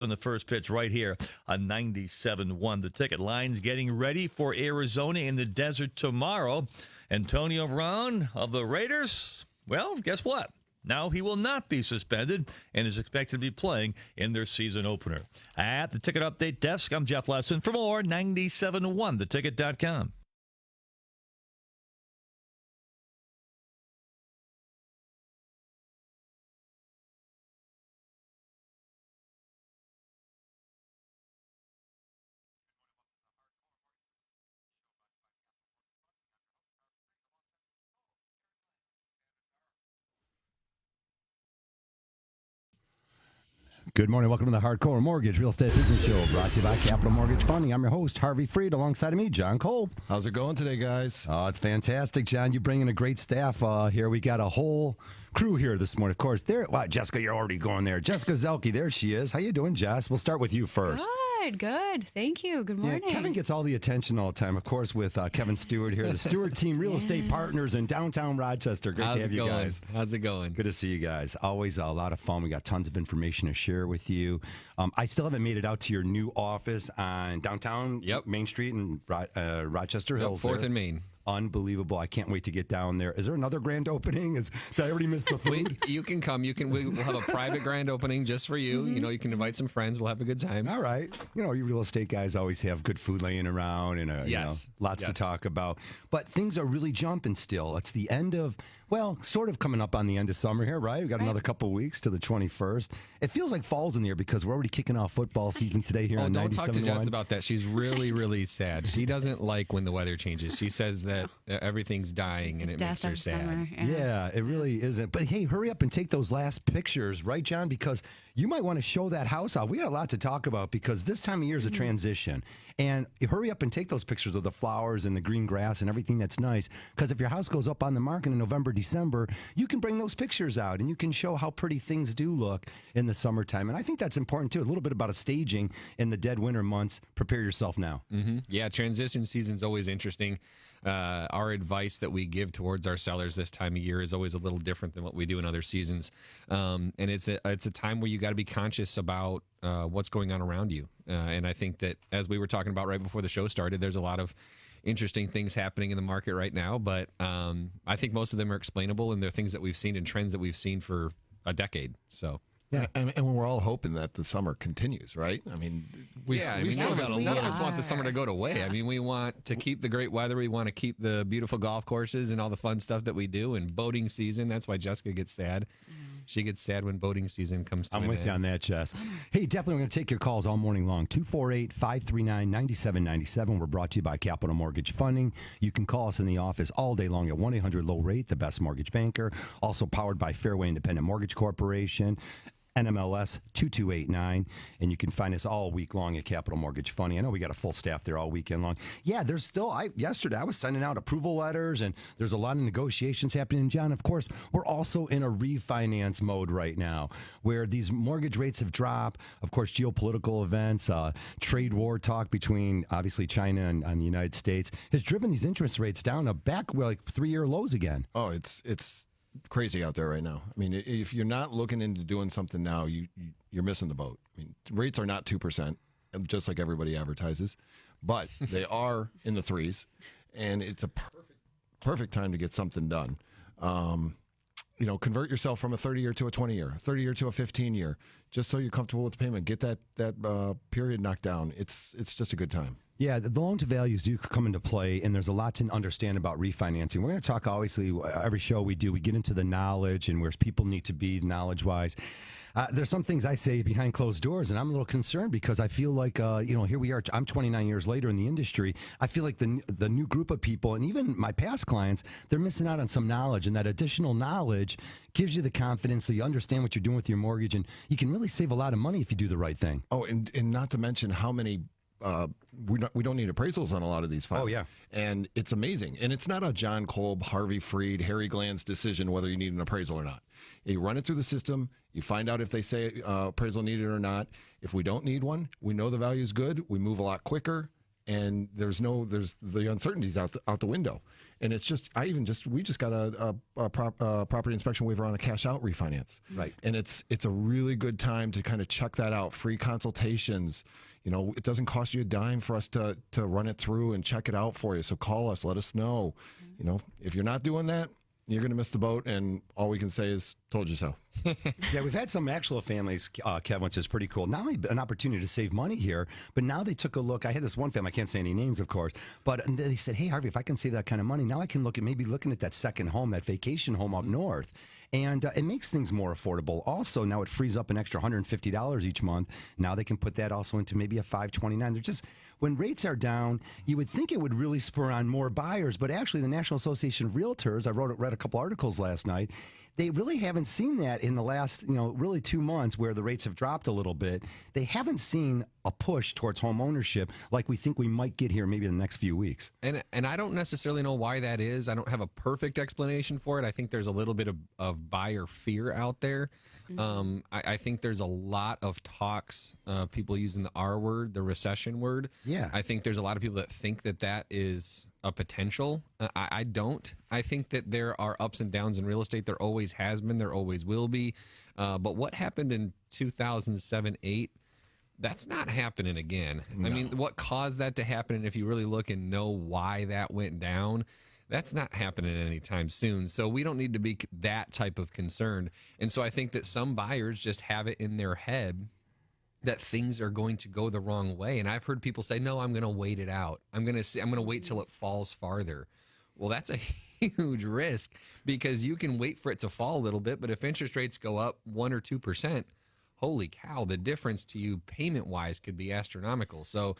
on the first pitch right here on 97.1 The Ticket. Line's getting ready for Arizona in the desert tomorrow. Antonio Brown of the Raiders, well, guess what? Now he will not be suspended and is expected to be playing in their season opener. At the Ticket Update desk, I'm Jeff Lesson. For more, 97.1theticket.com. Good morning. Welcome to the Hardcore Mortgage Real Estate Business Show, brought to you by Capital Mortgage Funding. I'm your host, Harvey Freed, alongside of me, John Cole. How's it going today, guys? Oh, it's fantastic, John. You bring in a great staff here. We got a whole crew here this morning. Of course, wow, Jessica, you're already going there. Jessica Zelke, there she is. How you doing, Jess? We'll start with you first. Good. Thank you. Good morning. Yeah, Kevin gets all the attention all the time, of course, with Kevin Stewart here, the Stewart Team Real Estate Partners in downtown Rochester. Great to have you guys. How's it going? Good to see you guys. Always a lot of fun. We got tons of information to share with you. I still haven't made it out to your new office on downtown Main Street in Rochester Hills. 4th and Main. Unbelievable. I can't wait to get down there. Is there another grand opening? Did I already miss the food? You can come. We'll have a private grand opening just for you. Mm-hmm. You know, you can invite some friends. We'll have a good time. All right. You know, you real estate guys always have good food laying around and lots to talk about. But things are really jumping still. It's the end of, sort of coming up on the end of summer here, right? We've got another couple of weeks to the 21st. It feels like fall's in the air because we're already kicking off football season today here on 97.1. Don't talk to Jess about that. She's really, really sad. She doesn't like when the weather changes. She says that everything's dying and it makes her sad. Summer, yeah, it really isn't. But hey, hurry up and take those last pictures, right, John? Because you might want to show that house out. We got a lot to talk about because this time of year is a transition. And hurry up and take those pictures of the flowers and the green grass and everything that's nice. Because if your house goes up on the market in November, December, you can bring those pictures out and you can show how pretty things do look in the summertime. And I think that's important too. A little bit about a staging in the dead winter months. Prepare yourself now. Mm-hmm. Yeah, transition season's always interesting. Our advice that we give towards our sellers this time of year is always a little different than what we do in other seasons. And it's a time where you got to be conscious about what's going on around you. And I think that as we were talking about right before the show started, there's a lot of interesting things happening in the market right now. But I think most of them are explainable, and they're things that we've seen and trends that we've seen for a decade. So. Yeah, and we're all hoping that the summer continues, right? I mean, none of us want the summer to go away. Yeah. I mean, we want to keep the great weather. We want to keep the beautiful golf courses and all the fun stuff that we do. And boating season, that's why Jessica gets sad. She gets sad when boating season comes to an end. I'm with you on that, Jess. Hey, definitely we're going to take your calls all morning long. 248-539-9797. We're brought to you by Capital Mortgage Funding. You can call us in the office all day long at 1-800-LOW-RATE, the best mortgage banker. Also powered by Fairway Independent Mortgage Corporation. NMLS 2289, and you can find us all week long at Capital Mortgage Funding. I know we got a full staff there all weekend long. Yeah, there's still, yesterday I was sending out approval letters, and there's a lot of negotiations happening. And John, of course, we're also in a refinance mode right now, where these mortgage rates have dropped. Of course, geopolitical events, trade war talk between, obviously, China and the United States has driven these interest rates down back like 3-year lows again. Oh, it's crazy out there right now. I mean, if you're not looking into doing something now, you're missing the boat. I mean, rates are not 2%, just like everybody advertises, but they are in the 3s, and it's a perfect time to get something done. Convert yourself from a 30-year to a 20-year, 30-year to a 15-year, just so you're comfortable with the payment. Get that period knocked down. It's just a good time. Yeah, the loan to values do come into play, and there's a lot to understand about refinancing. We're going to talk, obviously, every show we do, we get into the knowledge and where people need to be knowledge-wise. There's some things I say behind closed doors, and I'm a little concerned because I feel like, here we are. I'm 29 years later in the industry. I feel like the new group of people, and even my past clients, they're missing out on some knowledge, and that additional knowledge gives you the confidence so you understand what you're doing with your mortgage, and you can really save a lot of money if you do the right thing. Oh, and not to mention how many we don't need appraisals on a lot of these files. Oh, yeah. And it's amazing. And it's not a John Kolb, Harvey Freed, Harry Gland's decision whether you need an appraisal or not. You run it through the system. You find out if they say appraisal needed or not. If we don't need one, we know the value is good. We move a lot quicker. and there's the uncertainties out the window. And it's just, we just got a property inspection waiver on a cash out refinance. Right. And it's a really good time to kind of check that out. Free consultations. You know, it doesn't cost you a dime for us to run it through and check it out for you. So call us, let us know. You know, if you're not doing that, you're going to miss the boat, and all we can say is, told you so. Yeah, we've had some actual families, Kevin, which is pretty cool. Not only an opportunity to save money here, but now they took a look. I had this one family, I can't say any names, of course, but they said, hey, Harvey, if I can save that kind of money, now I can maybe looking at that second home, that vacation home up north. And it makes things more affordable. Also, now it frees up an extra $150 each month. Now they can put that also into maybe a $529. They're just, when rates are down, you would think it would really spur on more buyers, but actually the National Association of Realtors, I read a couple articles last night, they really haven't seen that in the last, really 2 months where the rates have dropped a little bit. They haven't seen a push towards home ownership like we think we might get here maybe in the next few weeks. And I don't necessarily know why that is. I don't have a perfect explanation for it. I think there's a little bit of buyer fear out there. I think there's a lot of talks, people using the R word, the recession word. Yeah. I think there's a lot of people that think that is a potential. I don't. I think that there are ups and downs in real estate. There always has been. There always will be. But what happened in 2007-8, that's not happening again. No. I mean, what caused that to happen, and if you really look and know why that went down, that's not happening anytime soon. So we don't need to be that type of concerned. And so I think that some buyers just have it in their head that things are going to go the wrong way. And I've heard people say, no, I'm going to wait it out. I'm going to wait till it falls farther. Well, that's a huge risk because you can wait for it to fall a little bit, but if interest rates go up 1 or 2%, holy cow, the difference to you payment-wise could be astronomical. So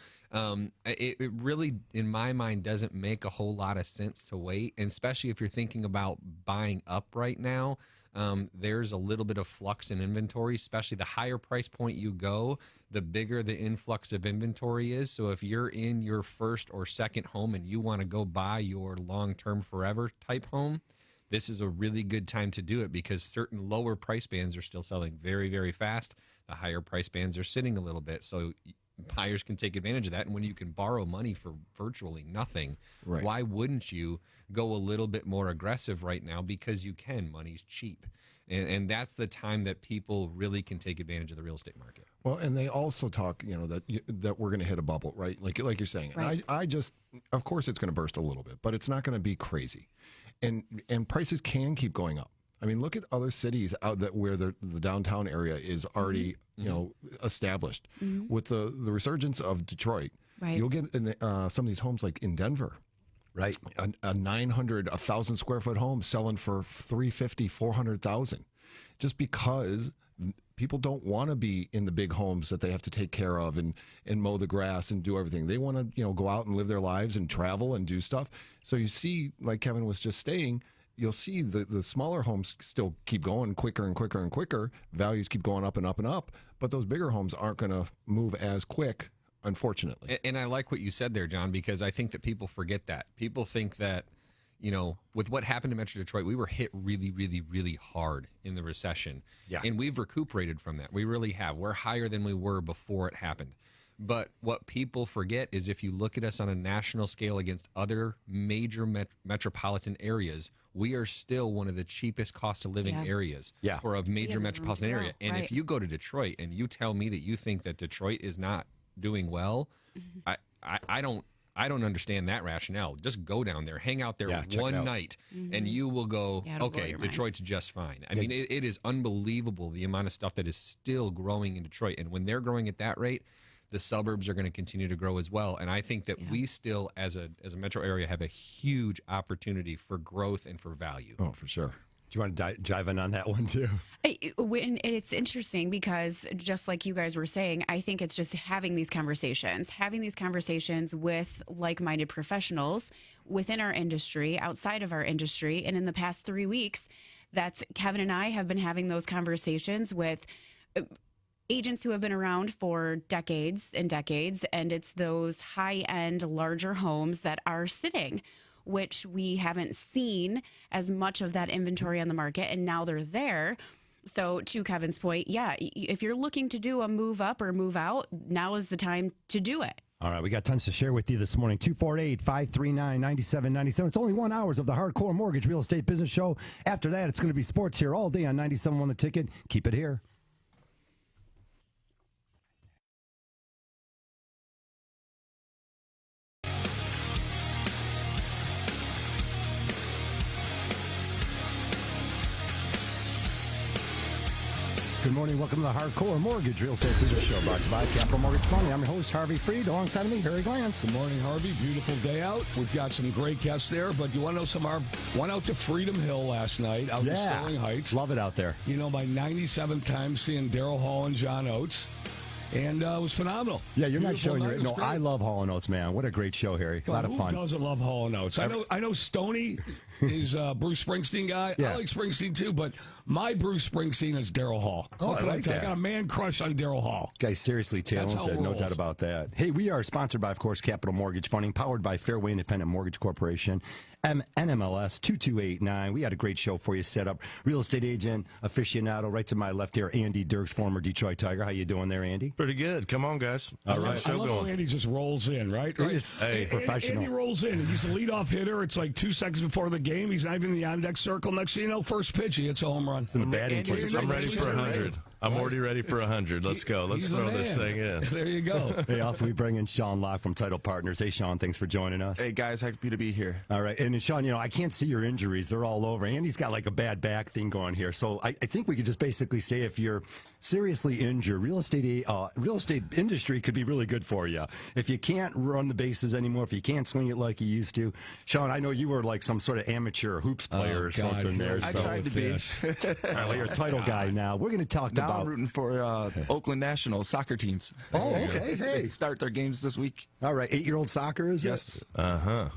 it really, in my mind, doesn't make a whole lot of sense to wait, and especially if you're thinking about buying up right now. There's a little bit of flux in inventory, especially the higher price point you go, the bigger the influx of inventory is. So if you're in your first or second home and you want to go buy your long-term forever type home, this is a really good time to do it because certain lower price bands are still selling very, very fast. The higher price bands are sitting a little bit. So buyers can take advantage of that. And when you can borrow money for virtually nothing, right, why wouldn't you go a little bit more aggressive right now? Because you can. Money's cheap. And that's the time that people really can take advantage of the real estate market. Well, and they also talk, that we're going to hit a bubble, right? Like you're saying. Right. And I just, of course, it's going to burst a little bit, but it's not going to be crazy. And prices can keep going up. I mean, look at other cities where the downtown area is already, established. With the resurgence of Detroit, Right. you'll get some of these homes like in Denver. Right. A 1,000 square foot home selling for $350,000, $400,000, just because people don't want to be in the big homes that they have to take care of and mow the grass and do everything. They want to, go out and live their lives and travel and do stuff. So you see, like Kevin was just saying, you'll see the smaller homes still keep going quicker and quicker and quicker. Values keep going up and up and up, but those bigger homes aren't going to move as quick, unfortunately. And I like what you said there, John, because I think that people forget that. People think that, with what happened to Metro Detroit, we were hit really, really, really hard in the recession. Yeah. And we've recuperated from that. We really have. We're higher than we were before it happened. But what people forget is if you look at us on a national scale against other major metropolitan areas, we are still one of the cheapest cost of living areas for a major metropolitan area. And if you go to Detroit and you tell me that you think that Detroit is not doing well, I don't understand that rationale. Just go down there, hang out there one night, and you will go, okay, Detroit's just fine. I mean, it is unbelievable the amount of stuff that is still growing in Detroit. And when they're growing at that rate, the suburbs are going to continue to grow as well. And I think that we still, as a metro area, have a huge opportunity for growth and for value. Oh, for sure. Do you want to dive in on that one too? It's interesting because just like you guys were saying, I think it's just having these conversations with like-minded professionals within our industry, outside of our industry. And in the past 3 weeks, that's Kevin and I have been having those conversations with agents who have been around for decades and decades. And it's those high-end, larger homes that are sitting, which we haven't seen as much of that inventory on the market, and now they're there. So to Kevin's point, if you're looking to do a move up or move out, now is the time to do it. All right, we got tons to share with you this morning. 248-539-9797. It's only 1 hour of the Hardcore Mortgage Real Estate Business Show. After that, it's going to be sports here all day on 97.1 The Ticket. Keep it here. Good morning. Welcome to the Hardcore Mortgage Real Estate Business Show, brought to you by Capital Mortgage Funding. I'm your host, Harvey Freed. Alongside of me, Harry Glantz. Good morning, Harvey. Beautiful day out. We've got some great guests there, but you want to know some? Went out to Freedom Hill last night, out in Sterling Heights. Love it out there. You know, my 97th time seeing Daryl Hall and John Oates, and it was phenomenal. Yeah, you're not Beautiful showing night. your. It was No, great. I love Hall & Oates, man. What a great show, Harry. A lot of fun. Who doesn't love Hall & Oates? I know Stoney is Bruce Springsteen guy. Yeah. I like Springsteen too, but my Bruce Springsteen is Daryl Hall. Oh, What I can like tell you? that. I got a man crush on Daryl Hall. Guy's seriously That's how it talented, no rolls. doubt about that. Hey, we are sponsored by, of course, Capital Mortgage Funding, powered by Fairway Independent Mortgage Corporation, NMLS 2289. We had a great show for you set up. Real estate agent, aficionado, right to my left here, Andy Dirks, former Detroit Tiger. How you doing there, Andy? Pretty good. Come on, guys. All Get the right. I show love how going. Andy just rolls in, right? is Hey. professional. Andy rolls in. He's the leadoff hitter. It's like 2 seconds before the game. He's not even in the on-deck circle. Next thing you know, first pitch, he hits a home run. In the batting Andy's cage. a I'm great ready pitcher. for 100. I'm already ready for 100. Let's go. Let's He's the throw this man. thing in. There you go. Hey, also, we bring in Sean Locke from Title Partners. Hey, Sean, thanks for joining us. Hey guys, happy to be here. All right. And Sean, you know, I can't see your injuries. They're all over. Andy's got like a bad back thing going here. So I think we could just basically say if you're seriously injured, real estate industry could be really good for you. If you can't run the bases anymore, if you can't swing it like you used to. Sean, I know you were like some sort of amateur hoops player or God, something there. I so tried to be. All right, well, you're a title guy now. We're going to talk Now about. I'm rooting for Oakland Nationals soccer teams. Oh, okay. Hey. They start their games this week. All right. 8-year-old soccer, is Yes. it?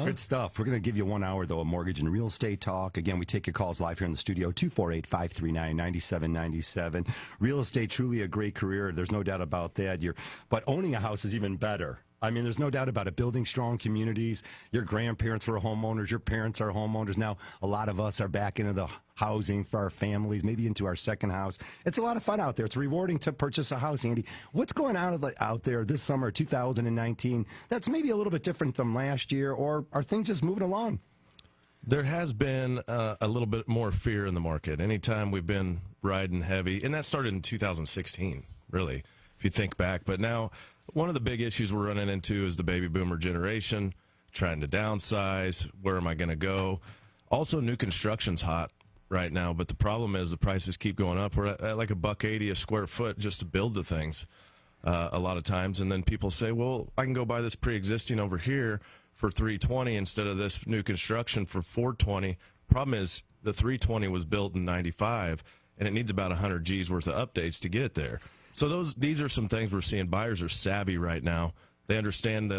Good stuff. We're going to give you 1 hour, though, of mortgage and real estate talk. Again, we take your calls live here in the studio, 248-539-9797. Real estate, truly a great career. There's no doubt about that. But owning a house is even better. I mean, there's no doubt about it. Building strong communities. Your grandparents were homeowners. Your parents are homeowners. Now, a lot of us are back into the housing for our families, maybe into our second house. It's a lot of fun out there. It's rewarding to purchase a house, Andy. What's going on out there this summer, 2019, that's maybe a little bit different than last year, or are things just moving along? There has been a little bit more fear in the market. Anytime we've been riding heavy, and that started in 2016, really, if you think back. But now, one of the big issues we're running into is the baby boomer generation, trying to downsize. Where am I going to go? Also, new construction's hot right now, but the problem is the prices keep going up. We're at like $1.80 a square foot just to build the things a lot of times. And then people say, well, I can go buy this pre-existing over here for $320 instead of this new construction for $420. Problem is the $320 was built in '95, and it needs about 100 G's worth of updates to get it there. So these are some things we're seeing. Buyers are savvy right now. They understand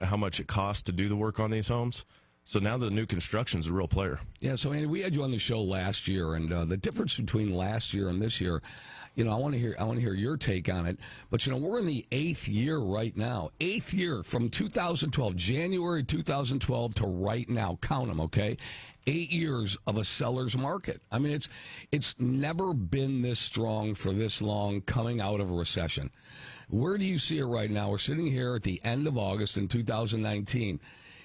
how much it costs to do the work on these homes. So now the new construction's a real player. Yeah, so Andy, we had you on the show last year, and the difference between last year and this year, you know, I want to hear your take on it. But you know, we're in the 8th year right now. 8th year from 2012, January 2012 to right now. Count them, okay? 8 years of a seller's market. I mean, it's never been this strong for this long coming out of a recession. Where do you see it right now? We're sitting here at the end of August in 2019.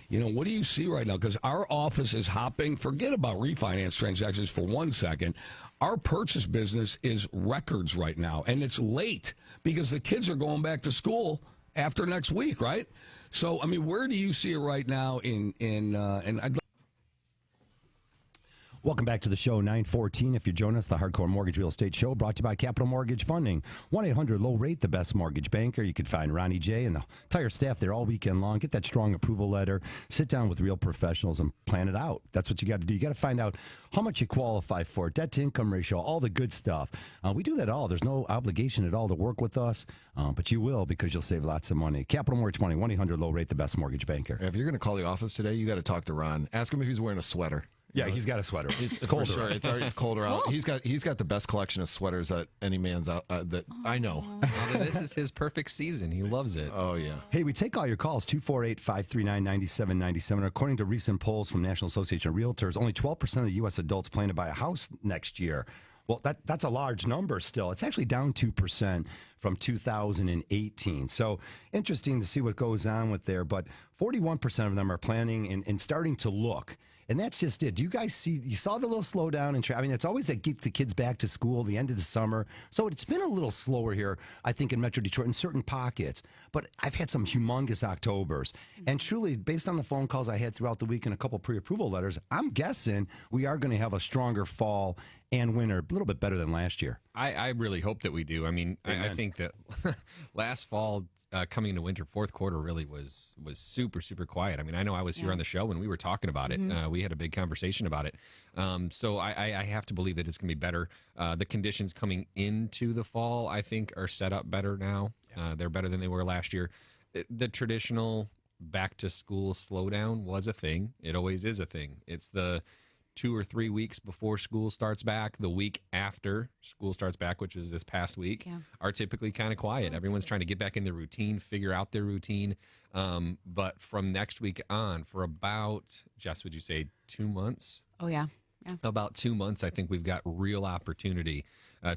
You know, what do you see right now? Because our office is hopping. Forget about refinance transactions for 1 second. Our purchase business is records right now, and it's late because the kids are going back to school after next week, right? So, I mean, where do you see it right now? And I'd Welcome back to the show, 914. If you join us, the Hardcore Mortgage Real Estate Show, brought to you by Capital Mortgage Funding. 1-800-LOW-RATE, the best mortgage banker. You can find Ronnie J. and the entire staff there all weekend long. Get that strong approval letter. Sit down with real professionals and plan it out. That's what you got to do. You got to find out how much you qualify for, debt-to-income ratio, all the good stuff. We do that all. There's no obligation at all to work with us, but you will because you'll save lots of money. Capital Mortgage Funding, 1-800-LOW-RATE, the best mortgage banker. If you're going to call the office today, you got to talk to Ron. Ask him if he's wearing a sweater. Yeah, he's got a sweater. It's For colder. sure. It's colder out. He's got the best collection of sweaters that any man's out that I know. Well, this is his perfect season. He loves it. Oh yeah. Hey, we take all your calls, 248-539-9797. According to recent polls from National Association of Realtors, only 12% of the U.S. adults plan to buy a house next year. Well, that's a large number still. It's actually down 2% from 2018. So interesting to see what goes on with there. But 41% of them are planning and starting to look. And that's just it. Do you guys you saw the little slowdown in I mean, it's always that get the kids back to school, the end of the summer. So it's been a little slower here, I think, in Metro Detroit in certain pockets. But I've had some humongous Octobers. And truly, based on the phone calls I had throughout the week and a couple pre-approval letters, I'm guessing we are going to have a stronger fall and winter, a little bit better than last year. I really hope that we do. I mean, I think that last fall, coming into winter, fourth quarter really was super, super quiet. I mean, I know I was here on the show when we were talking about it. We had a big conversation about it. So I have to believe that it's going to be better. The conditions coming into the fall, I think, are set up better now. They're better than they were last year. The traditional back to school slowdown was a thing. It always is a thing. It's the 2 or 3 weeks before school starts back, the week after school starts back, which is this past week, are typically kind of quiet. Everyone's trying to get back in their routine, figure out their routine. But from next week on, for about, Jess, would you say 2 months? Oh, yeah. About 2 months, I think we've got real opportunity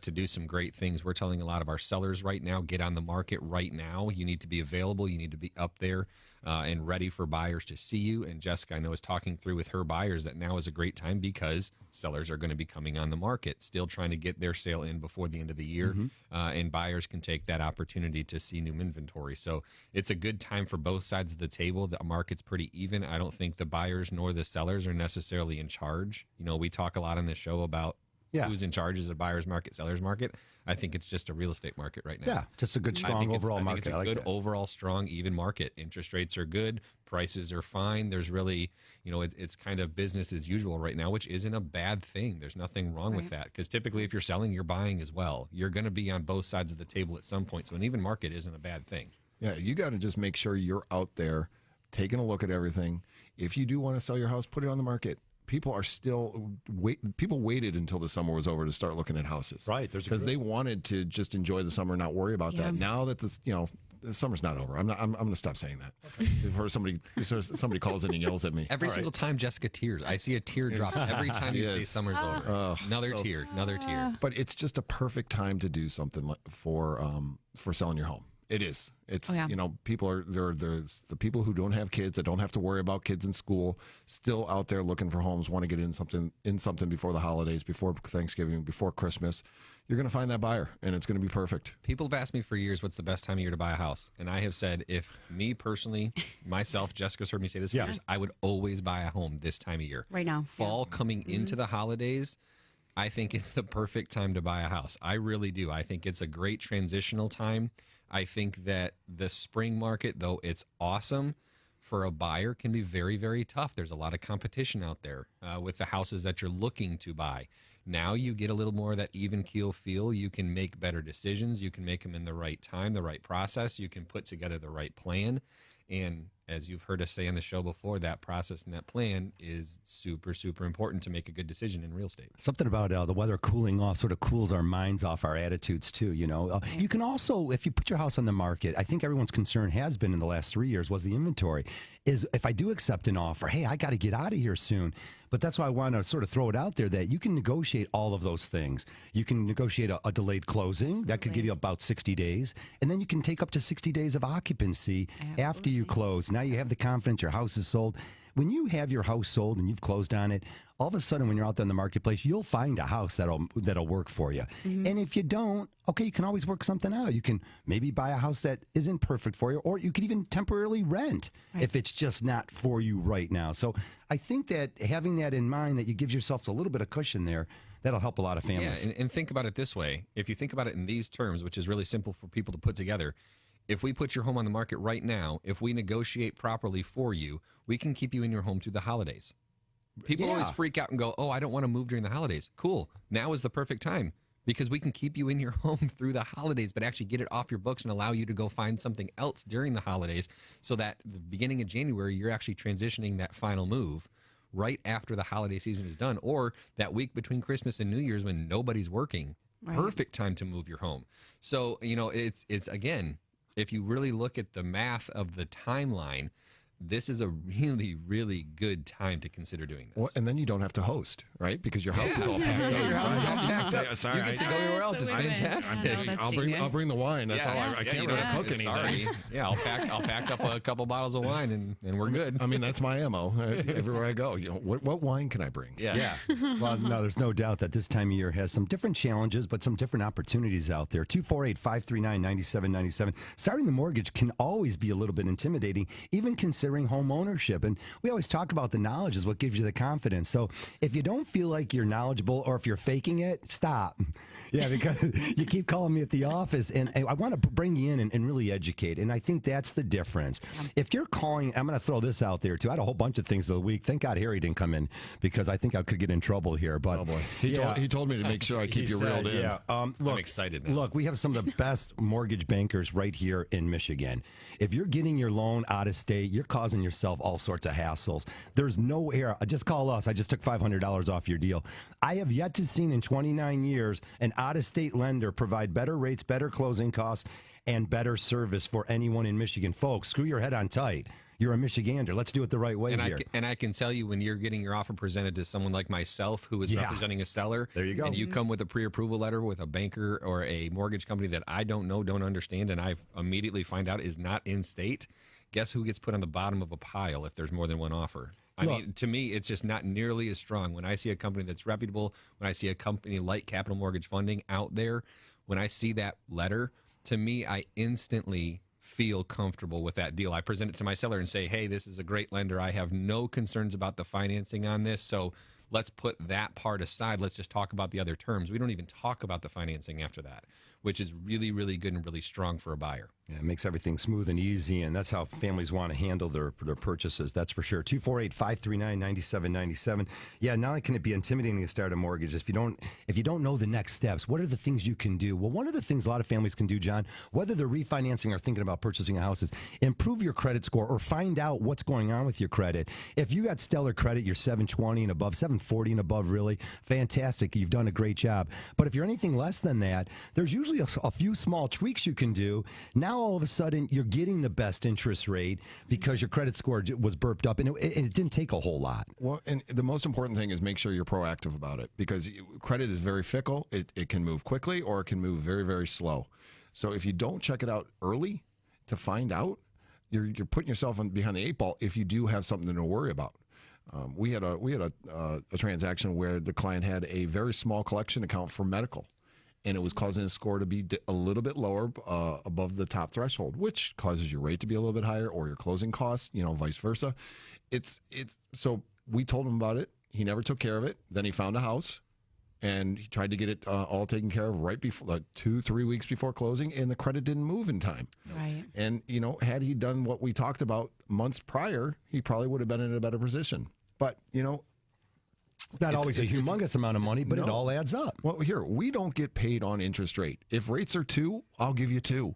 to do some great things. We're telling a lot of our sellers right now, get on the market right now. You need to be available. You need to be up there and ready for buyers to see you. And Jessica, I know, is talking through with her buyers that now is a great time because sellers are going to be coming on the market, still trying to get their sale in before the end of the year. And buyers can take that opportunity to see new inventory. So it's a good time for both sides of the table. The market's pretty even. I don't think the buyers nor the sellers are necessarily in charge. You know, we talk a lot on this show about who's in charge is a buyer's market, seller's market. I think it's just a real estate market right now. Yeah, just a good, strong overall market. I think it's a good overall, strong, even market. Interest rates are good. Prices are fine. There's really, you know, it's kind of business as usual right now, which isn't a bad thing. There's nothing wrong with that because typically if you're selling, you're buying as well. You're going to be on both sides of the table at some point. So an even market isn't a bad thing. Yeah, you got to just make sure you're out there taking a look at everything. If you do want to sell your house, put it on the market. People are still people waited until the summer was over to start looking at houses. Right. Because they wanted to just enjoy the summer, not worry about that. Now that the summer's not over. I'm going to stop saying that. I've heard somebody calls in and yells at me. Every single time Jessica tears, I see a tear drop every time you say summer's over. Another tear. But it's just a perfect time to do something for selling your home. It is. It's you know, people are there's the people who don't have kids that don't have to worry about kids in school, still out there looking for homes, want to get in something before the holidays, before Thanksgiving, before Christmas. You're going to find that buyer, and it's going to be perfect. People have asked me for years what's the best time of year to buy a house, and I have said if me personally, myself, Jessica's heard me say this for years, I would always buy a home this time of year. Right now. Fall coming into the holidays, I think it's the perfect time to buy a house. I really do. I think it's a great transitional time. I think that the spring market, though it's awesome, for a buyer can be very, very tough. There's a lot of competition out there with the houses that you're looking to buy. Now you get a little more of that even keel feel. You can make better decisions. You can make them in the right time, the right process. You can put together the right plan. And as you've heard us say on the show before, that process and that plan is super, super important to make a good decision in real estate. Something about the weather cooling off sort of cools our minds off, our attitudes too, you know. You can also, if you put your house on the market, I think everyone's concern has been in the last 3 years was the inventory. Is if I do accept an offer, hey, I got to get out of here soon. But that's why I want to sort of throw it out there that you can negotiate all of those things. You can negotiate a delayed closing. That could give you about 60 days. And then you can take up to 60 days of occupancy after you close. Now you have the confidence your house is sold. When you have your house sold and you've closed on it, all of a sudden when you're out there in the marketplace, you'll find a house that'll work for you. And if you don't, okay, you can always work something out. You can maybe buy a house that isn't perfect for you, or you could even temporarily rent if it's just not for you right now. So I think that having that in mind, that you give yourself a little bit of cushion there, that'll help a lot of families. Yeah, and think about it this way. If you think about it in these terms, which is really simple for people to put together, if we put your home on the market right now, if we negotiate properly for you, we can keep you in your home through the holidays. People always freak out and go, oh, I don't want to move during the holidays. Cool. Now is the perfect time because we can keep you in your home through the holidays, but actually get it off your books and allow you to go find something else during the holidays so that the beginning of January, you're actually transitioning that final move right after the holiday season is done, or that week between Christmas and New Year's when nobody's working. Perfect time to move your home. So, you know, it's again, if you really look at the math of the timeline, this is a really, really good time to consider doing this. Well, and then you don't have to host, right? Because your house is all packed up. Your house is all packed up. Sorry, You get to go anywhere else. It's fantastic. I'll bring the wine. That's all. I can't really cook anything. Sorry. Yeah, I'll pack up a couple bottles of wine and we're good. I mean, that's my ammo. Everywhere I go, what wine can I bring? Yeah. Well, no, there's no doubt that this time of year has some different challenges, but some different opportunities out there. 248-539-9797. Starting the mortgage can always be a little bit intimidating, even considering home ownership. And we always talk about the knowledge is what gives you the confidence. So if you don't feel like you're knowledgeable or if you're faking it, stop. Yeah, because you keep calling me at the office, and I want to bring you in and really educate. And I think that's the difference. If you're calling, I'm going to throw this out there too. I had a whole bunch of things of the week. Thank God Harry didn't come in because I think I could get in trouble here. But Oh boy, he told me to make sure I keep you reeled in. Yeah, look, I'm excited now. Look, we have some of the best mortgage bankers right here in Michigan. If you're getting your loan out of state, you're causing yourself all sorts of hassles. There's no error. Just call us. I just took $500 off your deal. I have yet to see in 29 years an out-of-state lender provide better rates, better closing costs, and better service for anyone in Michigan. Folks, screw your head on tight. You're a Michigander. Let's do it the right way here. I can tell you when you're getting your offer presented to someone like myself who is representing a seller. There you go. And you come with a pre-approval letter with a banker or a mortgage company that I don't know, don't understand, and I immediately find out is not in state. Guess who gets put on the bottom of a pile if there's more than one offer? I mean, to me, it's just not nearly as strong. When I see a company that's reputable, when I see a company like Capital Mortgage Funding out there, when I see that letter, to me, I instantly feel comfortable with that deal. I present it to my seller and say, hey, this is a great lender. I have no concerns about the financing on this. So let's put that part aside. Let's just talk about the other terms. We don't even talk about the financing after that, which is really, really good and really strong for a buyer. Yeah, it makes everything smooth and easy, and that's how families want to handle their purchases. That's for sure. 248-539-9797. Yeah, not only can it be intimidating to start a mortgage, if you don't know the next steps, what are the things you can do? Well, one of the things a lot of families can do, John, whether they're refinancing or thinking about purchasing a house, is improve your credit score or find out what's going on with your credit. If you got stellar credit, you're 720 and above, 740 and above, really fantastic. You've done a great job. But if you're anything less than that, there's usually a few small tweaks you can do. Now all of a sudden you're getting the best interest rate because your credit score was burped up, and it didn't take a whole lot. Well, and the most important thing is make sure you're proactive about it, because credit is very fickle. It can move quickly or it can move very, very slow. So if you don't check it out early to find out, you're putting yourself behind the eight ball if you do have something to worry about. We had a transaction where the client had a very small collection account for medical, and it was causing his score to be a little bit lower above the top threshold, which causes your rate to be a little bit higher or your closing costs, vice versa. So we told him about it. He never took care of it. Then he found a house, and he tried to get it all taken care of right before, 2-3 weeks before closing, and the credit didn't move in time. Right. And, had he done what we talked about months prior, he probably would have been in a better position. But, it's not always a humongous amount of money, but it all adds up. Well, here, we don't get paid on interest rate. If rates are 2, I'll give you 2.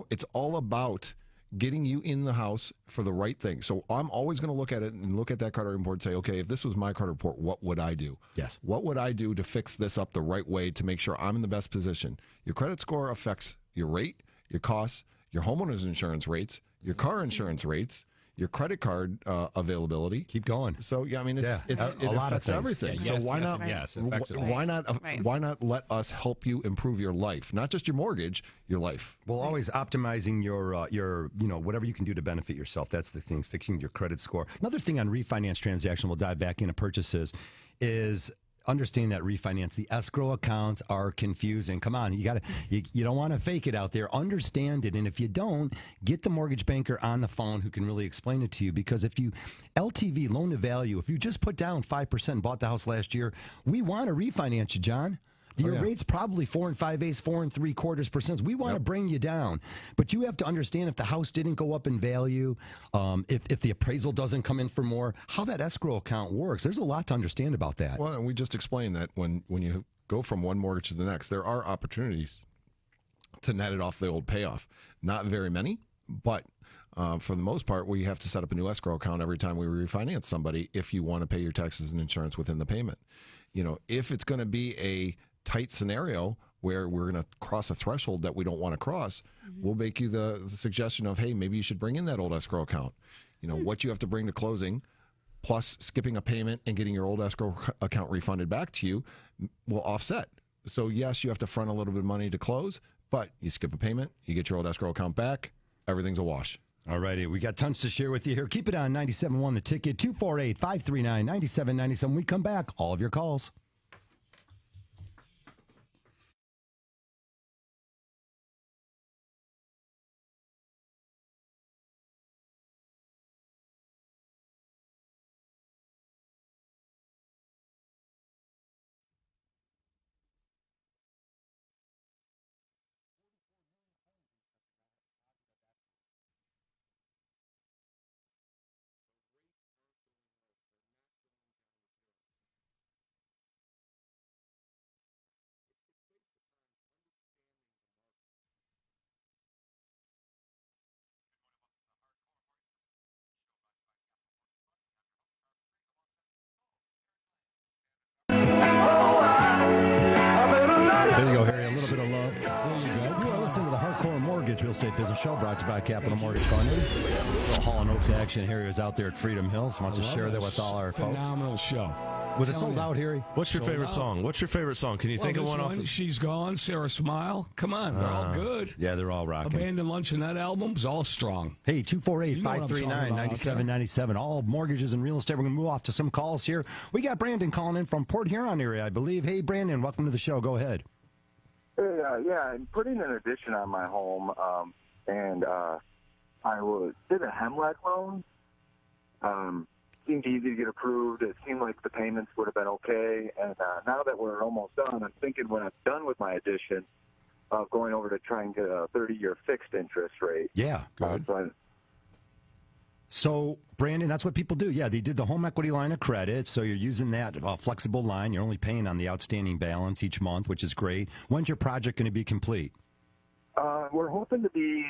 It's all about getting you in the house for the right thing. So I'm always going to look at it and look at that credit report and say, okay, if this was my credit report, what would I do? Yes. What would I do to fix this up the right way to make sure I'm in the best position? Your credit score affects your rate, your costs, your homeowner's insurance rates, your car insurance rates, your credit card availability. Keep going. So yeah, I mean, it lot of affects things. everything. Yeah, so why not? Yes, it affects it all. Why not let us help you improve your life, not just your mortgage, your life. Well, always optimizing your whatever you can do to benefit yourself. That's the thing, fixing your credit score. Another thing on refinance transaction, we'll dive back into purchases, is understand that refinance, the escrow accounts are confusing. Come on, you don't want to fake it out there. Understand it, and if you don't, get the mortgage banker on the phone who can really explain it to you. Because if you LTV, loan to value, if you just put down 5% and bought the house last year, we want to refinance you, John. Your rate's probably 4 5/8, 4 3/4%. We want to bring you down, but you have to understand if the house didn't go up in value, if the appraisal doesn't come in for more, how that escrow account works. There's a lot to understand about that. Well, and we just explained that when you go from one mortgage to the next, there are opportunities to net it off the old payoff. Not very many, but for the most part, we have to set up a new escrow account every time we refinance somebody if you want to pay your taxes and insurance within the payment. If it's going to be a tight scenario where we're going to cross a threshold that we don't want to cross, we'll make you the suggestion of, hey, maybe you should bring in that old escrow account. what you have to bring to closing, plus skipping a payment and getting your old escrow account refunded back to you will offset. So yes, you have to front a little bit of money to close, but you skip a payment, you get your old escrow account back, everything's a wash. All righty, we got tons to share with you here. Keep it on 97.1 The Ticket, 248-539-9797. We come back, all of your calls. There you go, Harry. A little bit of love. There you go. You are listening to the Hardcore Mortgage Real Estate Business Show, brought to you by Capital Mortgage Funding. Little Hall & Oaks action. Harry was out there at Freedom Hills. Wants to share that with all our folks. Phenomenal show. Was it sold out, Harry? What's your Sold favorite out. song? What's your favorite song? Can you think of This one off? She's Gone, Sarah Smile. Come on, they're all good. Yeah, they're all rocking. Abandoned Lunch and that album's all strong. Hey, You know what I'm talking 248-539-9797. All mortgages and real estate. We're going to move off to some calls here. We got Brandon calling in from Port Huron area, I believe. Hey, Brandon, welcome to the show. Go ahead. Hey, yeah, I'm putting an addition on my home, and I did a HEMLEC loan. Seemed easy to get approved. It seemed like the payments would have been okay. And now that we're almost done, I'm thinking when I'm done with my addition, of going over to try and get a 30-year fixed interest rate. Yeah. So So, Brandon, that's what people do. Yeah, they did the home equity line of credit. So you're using that flexible line. You're only paying on the outstanding balance each month, which is great. When's your project going to be complete? we're hoping to be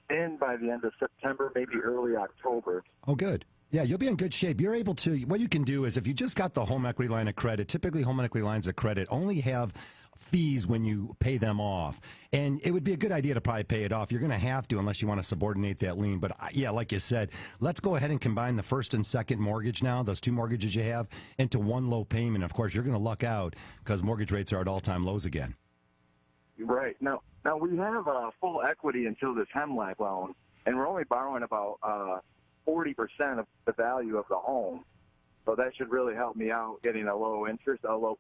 in by the end of September, maybe early October. Oh, good. Yeah, you'll be in good shape. You're able to, what you can do is if you just got the home equity line of credit, typically home equity lines of credit only have fees when you pay them off. And it would be a good idea to probably pay it off. You're going to have to unless you want to subordinate that lien. But yeah, like you said, let's go ahead and combine the first and second mortgage now, those two mortgages you have, into one low payment. Of course, you're going to luck out because mortgage rates are at all-time lows again. Right. Now we have full equity until this HEMLAC loan, and we're only borrowing about 40% of the value of the home. So that should really help me out getting a low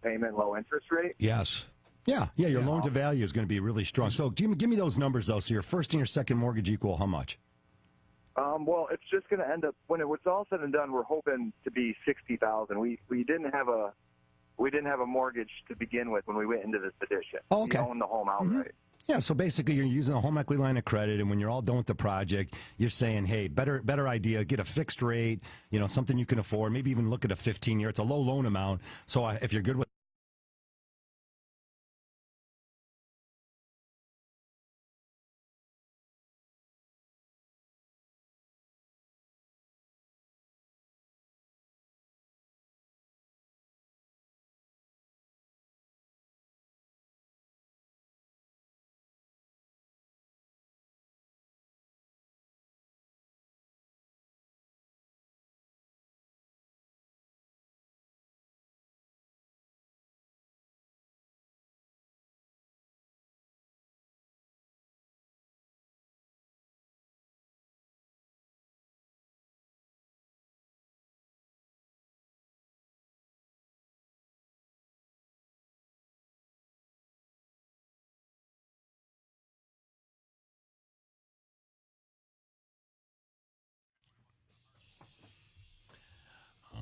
payment, low interest rate. Yes. Yeah, your loan to value is going to be really strong. So give me those numbers, though. So your first and your second mortgage equal how much? Well, it's just going to end up, when it's all said and done, we're hoping to be $60,000. We didn't have a mortgage to begin with when we went into this petition. Oh, okay. We owned the home outright. Yeah, so basically you're using a home equity line of credit, and when you're all done with the project, you're saying, hey, better idea, get a fixed rate, something you can afford, maybe even look at a 15-year. It's a low loan amount. So if you're good with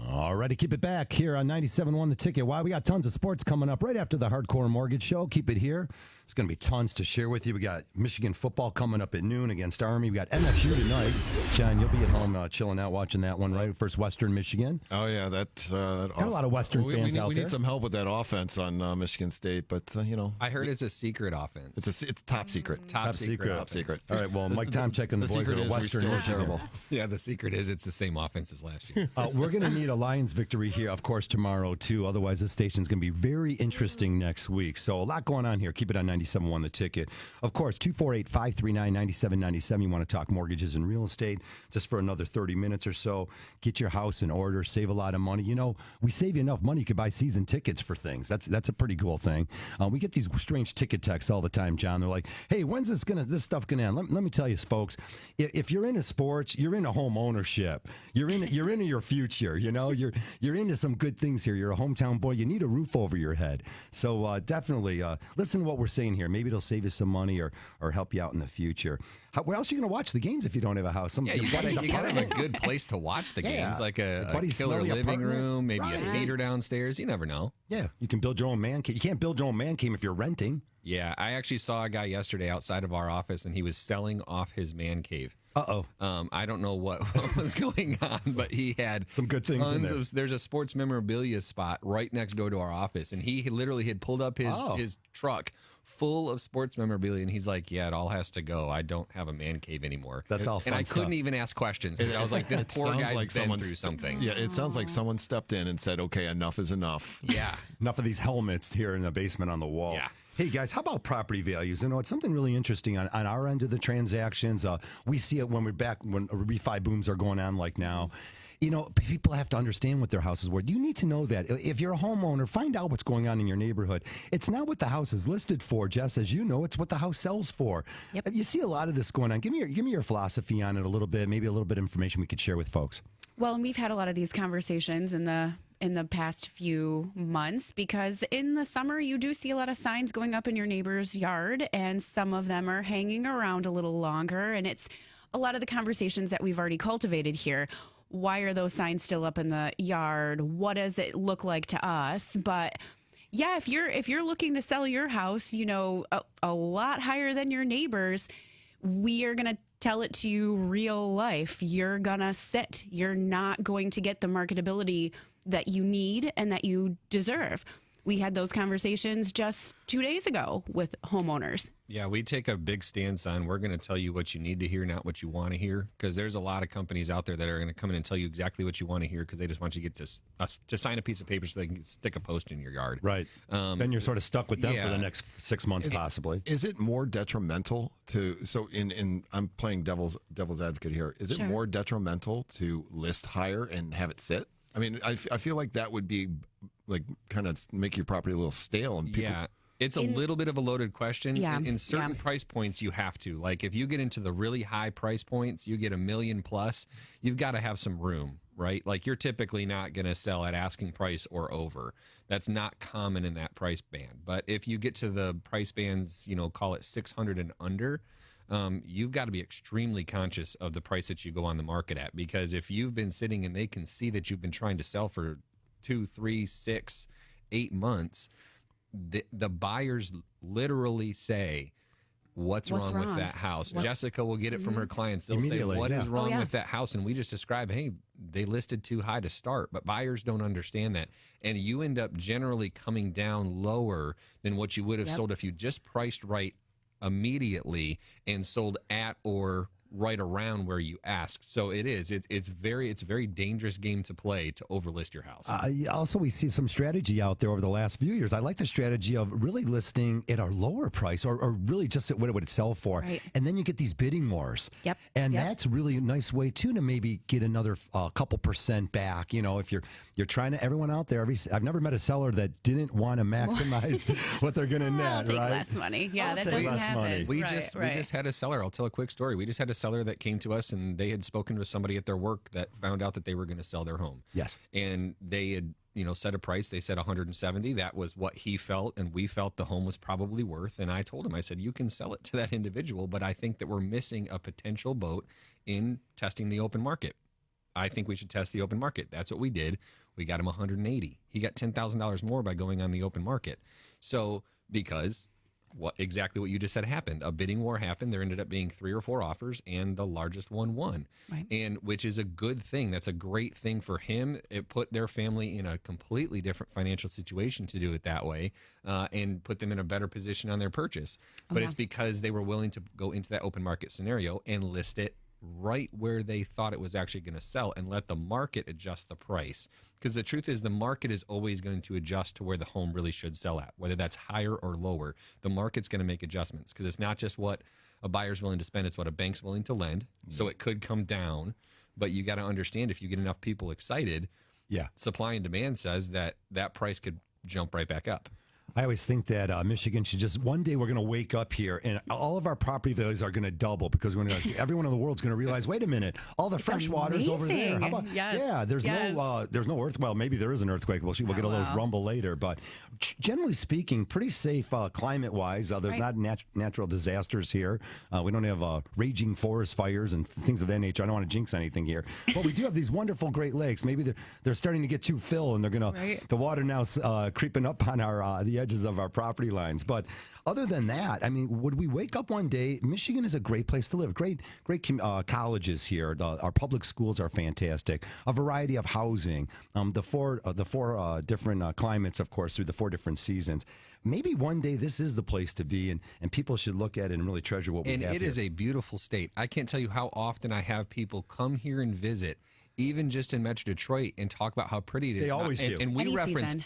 All right, keep it back here on 97.1 The Ticket. Why? We got tons of sports coming up right after the Hardcore Mortgage Show. Keep it here. It's going to be tons to share with you. We got Michigan football coming up at noon against Army. We got MSU tonight. John, you'll be at home chilling out watching that one, right? First Western Michigan. Oh, yeah. Got a lot of Western fans out we there. need some help with that offense on Michigan State, but, I heard it's a secret offense. It's top secret. Top secret. Top secret. All right, well, Mike Tomczyk and the boys secret are is we Western still are Michigan. terrible. Yeah, the secret is it's the same offense as last year. We're going to need a Lions victory here, of course, tomorrow, too. Otherwise, this station's going to be very interesting next week. So a lot going on here. Keep it on 90. 97.1 The Ticket. Of course, 248-539-9797. You want to talk mortgages and real estate just for another 30 minutes or so. Get your house in order, save a lot of money. You know, we save you enough money you could buy season tickets for things. That's a pretty cool thing. We get these strange ticket texts all the time, John. They're like, hey, when's this stuff gonna end? Let me tell you, folks, if you're into sports, you're into home ownership. You're into your future. You know, you're into some good things here. You're a hometown boy. You need a roof over your head. So definitely listen to what we're saying here. Maybe it'll save you some money or help you out in the future. Where else are you going to watch the games if you don't have a house? Yeah, you got to have a good place to watch the games, like a killer living room, maybe a theater downstairs. You never know. Yeah, you can build your own man cave. You can't build your own man cave if you're renting. Yeah, I actually saw a guy yesterday outside of our office, and he was selling off his man cave. I don't know what was going on, but he had some good things in there. There's a sports memorabilia spot right next door to our office, and he literally had pulled up his truck full of sports memorabilia, and he's like, yeah, it all has to go. I don't have a man cave anymore. That's all fun And I stuff. couldn't even ask questions. I was like, this poor guy's been through something. Yeah, it sounds like someone stepped in and said, okay, enough is enough. Yeah. Enough of these helmets here in the basement on the wall. Yeah. Hey, guys, how about property values? You know, it's something really interesting on our end of the transactions. We see it when refi booms are going on like now. You know, people have to understand what their house is worth. You need to know that. If you're a homeowner, find out what's going on in your neighborhood. It's not what the house is listed for, Jess, as you know. It's what the house sells for. Yep. You see a lot of this going on. Give me your philosophy on it a little bit, maybe a little bit of information we could share with folks. Well, and we've had a lot of these conversations in the past few months, because in the summer you do see a lot of signs going up in your neighbor's yard, and some of them are hanging around a little longer, and it's a lot of the conversations that we've already cultivated here. Why are those signs still up in the yard? What does it look like to us? But yeah, if you're looking to sell your house, you know, a lot higher than your neighbors, we are going to tell it to you real life. You're going to sit. You're not going to get the marketability that you need and that you deserve. We had those conversations just 2 days ago with homeowners. Yeah, we take a big stance on we're going to tell you what you need to hear, not what you want to hear, because there's a lot of companies out there that are going to come in and tell you exactly what you want to hear because they just want you to get to sign a piece of paper so they can stick a post in your yard. Right. Then you're sort of stuck with them for the next 6 months, possibly. Is it more detrimental to, so in I'm playing devil's advocate here, is it Sure. more detrimental to list higher and have it sit? I mean, I feel like that would be like kind of make your property a little stale and people. Yeah. It's a little bit of a loaded question. Yeah, In certain price points, you have to. Like if you get into the really high price points, you get $1 million plus, you've got to have some room, right? Like you're typically not going to sell at asking price or over. That's not common in that price band. But if you get to the price bands, you know, call it 600 and under, you've got to be extremely conscious of the price that you go on the market at. Because if you've been sitting and they can see that you've been trying to sell for 2, 3, 6, 8 months, the buyers literally say, what's wrong with that house? Jessica will get it from her clients. They'll say, what is wrong with that house? And we just describe, hey, they listed too high to start, but buyers don't understand that. And you end up generally coming down lower than what you would have sold if you just priced right immediately and sold at or right around where you asked. So it's a very dangerous game to play to overlist your house. Also, we see some strategy out there over the last few years. I like the strategy of really listing at a lower price or really just at what it would sell for. Right. And then you get these bidding wars. Yep. And that's really a nice way, too, to maybe get another couple percent back. You know, if you're trying to, everyone out there, I've never met a seller that didn't want to maximize what they're going to net, I'll take right? less money. Yeah, I'll that take doesn't less happen. money. We just had a seller. I'll tell a quick story. We just had a seller that came to us and they had spoken to somebody at their work that found out that they were going to sell their home. Yes. And they had, set a price. They said 170. That was what he felt and we felt the home was probably worth. And I told him, I said, you can sell it to that individual, but I think that we're missing a potential boat in testing the open market. I think we should test the open market. That's what we did. We got him 180. He got $10,000 more by going on the open market. So because exactly what you just said happened. A bidding war happened. There ended up being 3 or 4 offers, and the largest one won. Right. And which is a good thing. That's a great thing for him. It put their family in a completely different financial situation to do it that way, and put them in a better position on their purchase. But it's because they were willing to go into that open market scenario and list it right where they thought it was actually going to sell and let the market adjust the price. Because the truth is, the market is always going to adjust to where the home really should sell at, whether that's higher or lower. The market's going to make adjustments because it's not just what a buyer's willing to spend, it's what a bank's willing to lend. So it could come down, but you got to understand, if you get enough people excited, Yeah. supply and demand says that that price could jump right back up. I always think that Michigan should just, one day we're going to wake up here and all of our property values are going to double because everyone in the world's going to realize, wait a minute, all the fresh water's over there. How about, Yes. yeah, there's no earth. Well, maybe there is an earthquake. We'll get a little rumble later, but generally speaking, pretty safe climate wise. There's not natural disasters here. We don't have raging forest fires and things of that nature. I don't want to jinx anything here, but we do have these wonderful Great Lakes. Maybe they're starting to get too full and they're going to, the water now creeping up on our, the edges of our property lines. But other than that, I mean, would we wake up one day? Michigan is a great place to live. Great colleges here. Our public schools are fantastic. A variety of housing. The four different climates, of course, through the 4 different seasons. Maybe one day this is the place to be, and people should look at it and really treasure what we have here. And it is a beautiful state. I can't tell you how often I have people come here and visit, even just in Metro Detroit, and talk about how pretty it is. They always do. And we Any reference season.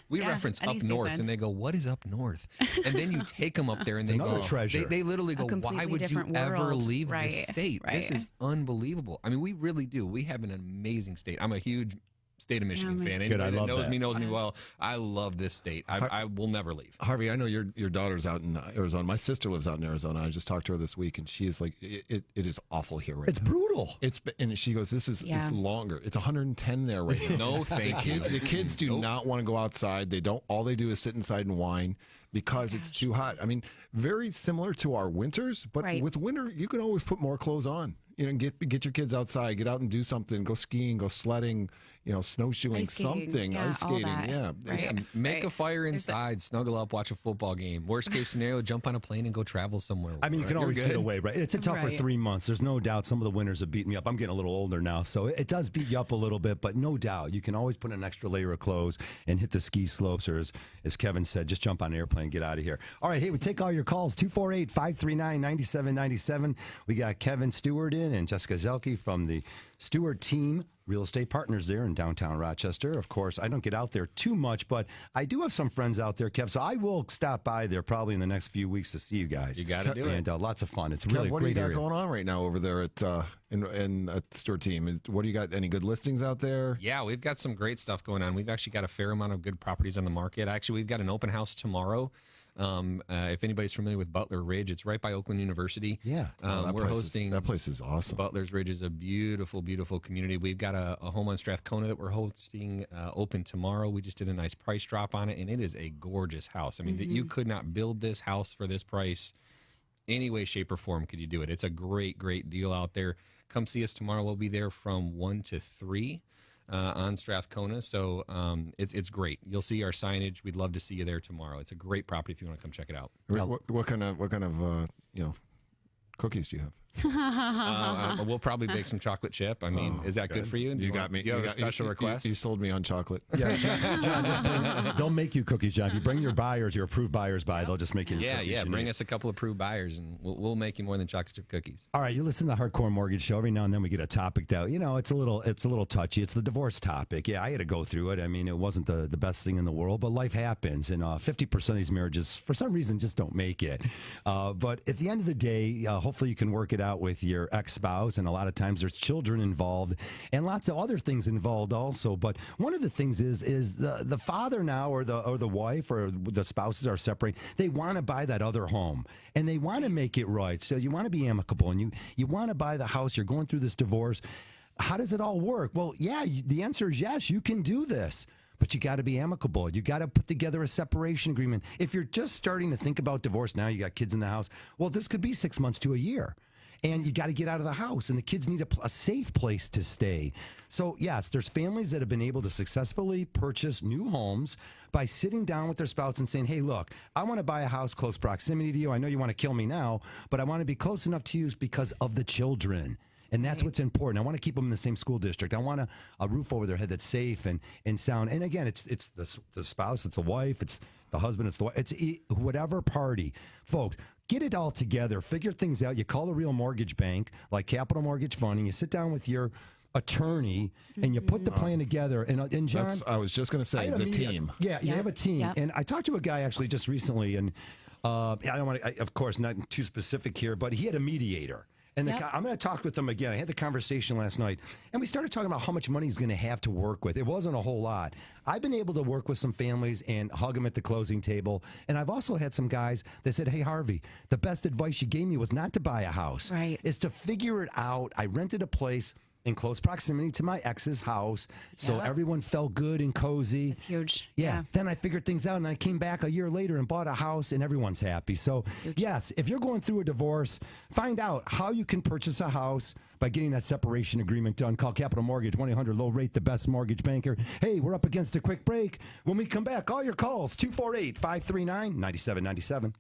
up Any north, season. and they go, "What is up north?" And then you take them up there, and they another go, treasure. They literally go, "Why completely would you different ever world." leave Right, this state? This right. is unbelievable." I mean, we really do. We have an amazing state. I'm a huge state of Michigan fan. Good, I Anybody that love knows that. me knows me well. I love this state. I will never leave. Harvey, I know your daughter's out in Arizona. My sister lives out in Arizona. I just talked to her this week, and she is like, it is awful here right It's now. brutal. And she goes, this is it's longer. It's 110 there right now. No, thank you. The kids do not want to go outside. They don't. All they do is sit inside and whine because it's too hot. I mean, very similar to our winters, but with winter, you can always put more clothes on. You know, get your kids outside, get out and do something. Go skiing, go sledding. You know, snowshoeing, Ice skating, something, yeah, ice all skating. that. Yeah, Right. Make a fire inside, snuggle up, watch a football game. Worst case scenario, jump on a plane and go travel somewhere. I mean, you can You're always good. get away, right? It's a tough for Right. 3 months. There's no doubt some of the winters have beaten me up. I'm getting a little older now, so it does beat you up a little bit, but no doubt you can always put an extra layer of clothes and hit the ski slopes, or as Kevin said, just jump on an airplane and get out of here. All right, hey, we take all your calls, 248-539-9797. We got Kevin Stewart in and Jessica Zelke from the Stewart team. Real estate partners there in downtown Rochester. Of course, I don't get out there too much, but I do have some friends out there, Kev, so I will stop by there probably in the next few weeks to see you guys. You got to do it. And lots of fun. It's Kev, really a what do you great got area. going on right now over there at at Stewart Team? What do you got? Any good listings out there? Yeah, we've got some great stuff going on. We've actually got a fair amount of good properties on the market. Actually, we've got an open house tomorrow. If anybody's familiar with Butler Ridge, it's right by Oakland University. Yeah. We're hosting. That place is awesome. Butler's Ridge is a beautiful, beautiful community. We've got a home on Strathcona that we're hosting open tomorrow. We just did a nice price drop on it, and it is a gorgeous house. I mean, you could not build this house for this price any way, shape, or form could you do it. It's a great, great deal out there. Come see us tomorrow. We'll be there from 1 to 3. On Strathcona, so it's great. You'll see our signage. We'd love to see you there tomorrow. It's a great property if you want to come check it out. What kind of cookies do you have? We'll probably bake some chocolate chip. I mean, is that good for you? You got me. You have a got- special request? You sold me on chocolate. Yeah, John, just they'll make you cookies, John. If you bring your buyers, your approved buyers by, they'll just make you the Yeah, cookies yeah. you Bring need. us a couple of approved buyers, and we'll make you more than chocolate chip cookies. All right, you listen to the Hardcore Mortgage Show. Every now and then we get a topic that, it's a little touchy. It's the divorce topic. Yeah, I had to go through it. I mean, it wasn't the best thing in the world, but life happens, and 50% of these marriages, for some reason, just don't make it. But at the end of the day, hopefully you can work it out with your ex-spouse, and a lot of times there's children involved and lots of other things involved also. But one of the things is the father now, or the wife or the spouses are separating. They want to buy that other home, and they want to make it right. So you want to be amicable, and you want to buy the house. You're going through this divorce. How does it all work? Well, yeah, the answer is yes, you can do this. But you got to be amicable. You got to put together a separation agreement. If you're just starting to think about divorce now, you got kids in the house, well, this could be 6 months to a year. And you got to get out of the house, and the kids need a safe place to stay. So, yes, there's families that have been able to successfully purchase new homes by sitting down with their spouse and saying, hey, look, I want to buy a house close proximity to you. I know you want to kill me now, but I want to be close enough to you because of the children. And that's what's important. I want to keep them in the same school district. I want a roof over their head that's safe and sound. And again, it's the spouse, it's the wife, it's the husband, it's the wife, it's whatever party. Folks, get it all together, figure things out. You call a real mortgage bank like Capital Mortgage Funding. You sit down with your attorney and you put the plan together. And John, I was just going to say the team. Yeah, you Yep. have a team. Yep. And I talked to a guy actually just recently, and I don't want to, of course, not too specific here, but he had a mediator. And Yep. I'm going to talk with him again. I had the conversation last night, and we started talking about how much money he's going to have to work with. It wasn't a whole lot. I've been able to work with some families and hug them at the closing table. And I've also had some guys that said, hey, Harvey, the best advice you gave me was not to buy a house. Right. It's to figure it out. I rented a place in close proximity to my ex's house, so Yep. everyone felt good and cozy. It's huge. Yeah. Then I figured things out, and I came back a year later and bought a house, and everyone's happy. So, yes, if you're going through a divorce, find out how you can purchase a house by getting that separation agreement done. Call Capital Mortgage, 1-800-LOW RATE, the best mortgage banker. Hey, we're up against a quick break. When we come back, all your calls, 248-539-9797.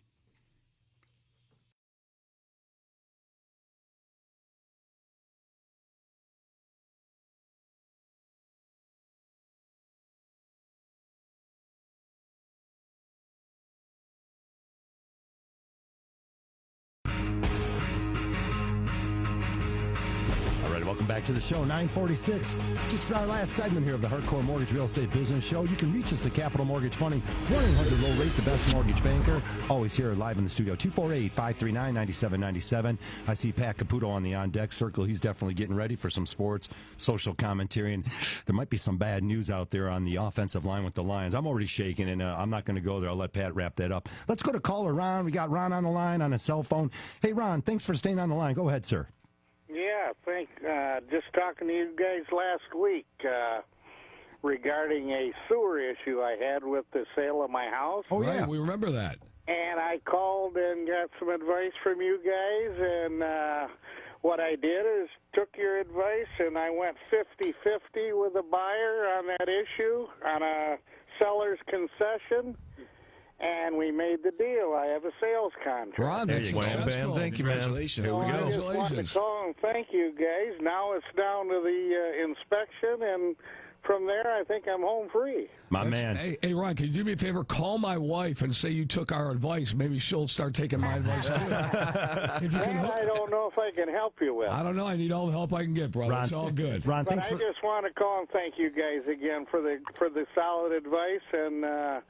All right, welcome back to the show, 946. Just our last segment here of the Hardcore Mortgage Real Estate Business Show. You can reach us at Capital Mortgage Funding, 1-800-LOW RATE, the best mortgage banker. Always here live in the studio, 248-539-9797. I see Pat Caputo on the on-deck circle. He's definitely getting ready for some sports, social commentary, and there might be some bad news out there on the offensive line with the Lions. I'm already shaking, and I'm not going to go there. I'll let Pat wrap that up. Let's go to caller Ron. We got Ron on the line on a cell phone. Hey, Ron, thanks for staying on the line. Go ahead, sir. Yeah, just talking to you guys last week regarding a sewer issue I had with the sale of my house. Oh, yeah. Right, we remember that. And I called and got some advice from you guys, and what I did is took your advice, and I went 50-50 with the buyer on that issue on a seller's concession. And we made the deal. I have a sales contract. Ron, that's Wham, successful. bam. Thank you, man. Congratulations. Here we I go. just wanted to Congratulations. call and thank you guys. Now it's down to the inspection, and from there, I think I'm home free. My man. Hey, Ron, can you do me a favor? Call my wife and say you took our advice. Maybe she'll start taking my advice too. If you can That I don't know if I can help you with. I don't know. I need all the help I can get, brother. Ron, It's all good. Ron, But thanks I for. just want to call and thank you guys again for the solid advice, and I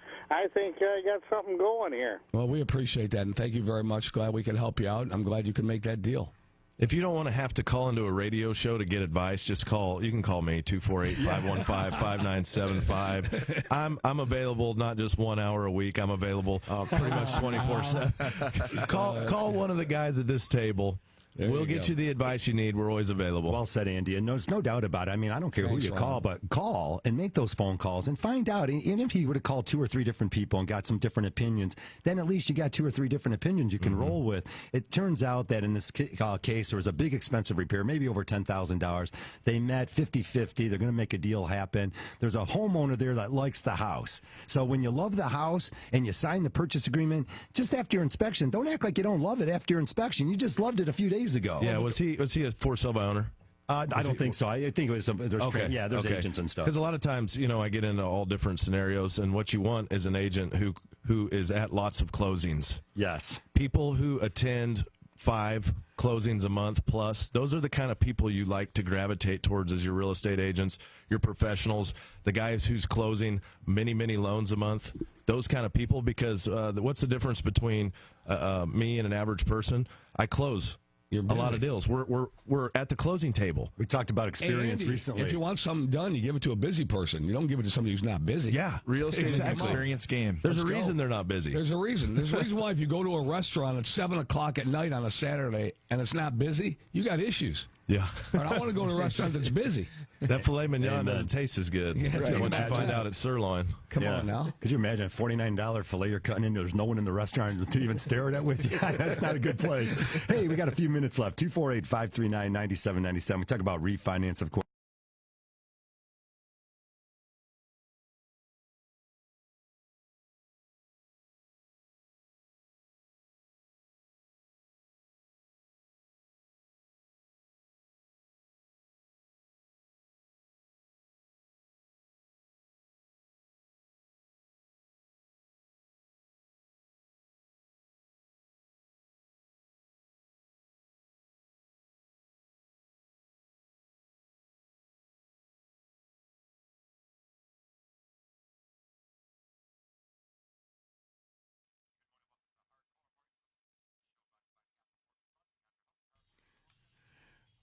think I got something going here. Well, we appreciate that, and thank you very much. Glad we could help you out. I'm glad you could make that deal. If you don't want to have to call into a radio show to get advice, just call. You can call me 248-515-5975. I'm available not just 1 hour a week. I'm available pretty much 24/7. Call one of the guys at this table. We'll get you the advice you need. We're always available. Well said, Andy. And there's no doubt about it. I mean, I don't care Thanks, who you Ron. call, but call and make those phone calls and find out. And if he would have called 2 or 3 different people and got some different opinions, then at least you got 2 or 3 different opinions you can roll with. It turns out that in this case, there was a big expensive repair, maybe over $10,000. They met 50-50. They're going to make a deal happen. There's a homeowner there that likes the house. So when you love the house and you sign the purchase agreement, just after your inspection, don't act like you don't love it after your inspection. You just loved it a few days ago. Yeah, was he a for sale by owner? I don't think so. I think it was there's there's agents and stuff. Because a lot of times, I get into all different scenarios, and what you want is an agent who is at lots of closings. Yes. People who attend 5 closings a month plus, those are the kind of people you like to gravitate towards as your real estate agents, your professionals, the guys who's closing many, many loans a month, those kind of people. Because what's the difference between me and an average person? I close a lot of deals. We're at the closing table. We talked about experience Andy, recently. If you want something done, you give it to a busy person. You don't give it to somebody who's not busy. Yeah, Real estate is an exactly. experience game. There's Let's a go. reason they're not busy. There's a reason. There's a reason why if you go to a restaurant at 7 o'clock at night on a Saturday and it's not busy, you got issues. Yeah. But I want to go to a restaurant that's busy. That filet mignon Amen. doesn't taste as good right. once you Imagine find that. out it's sirloin. Come on now. Could you imagine a $49 filet you're cutting into? There's no one in the restaurant to even stare at it with you. That's not a good place. Hey, we got a few minutes left. 248-539-9797. We talk about refinance, of course.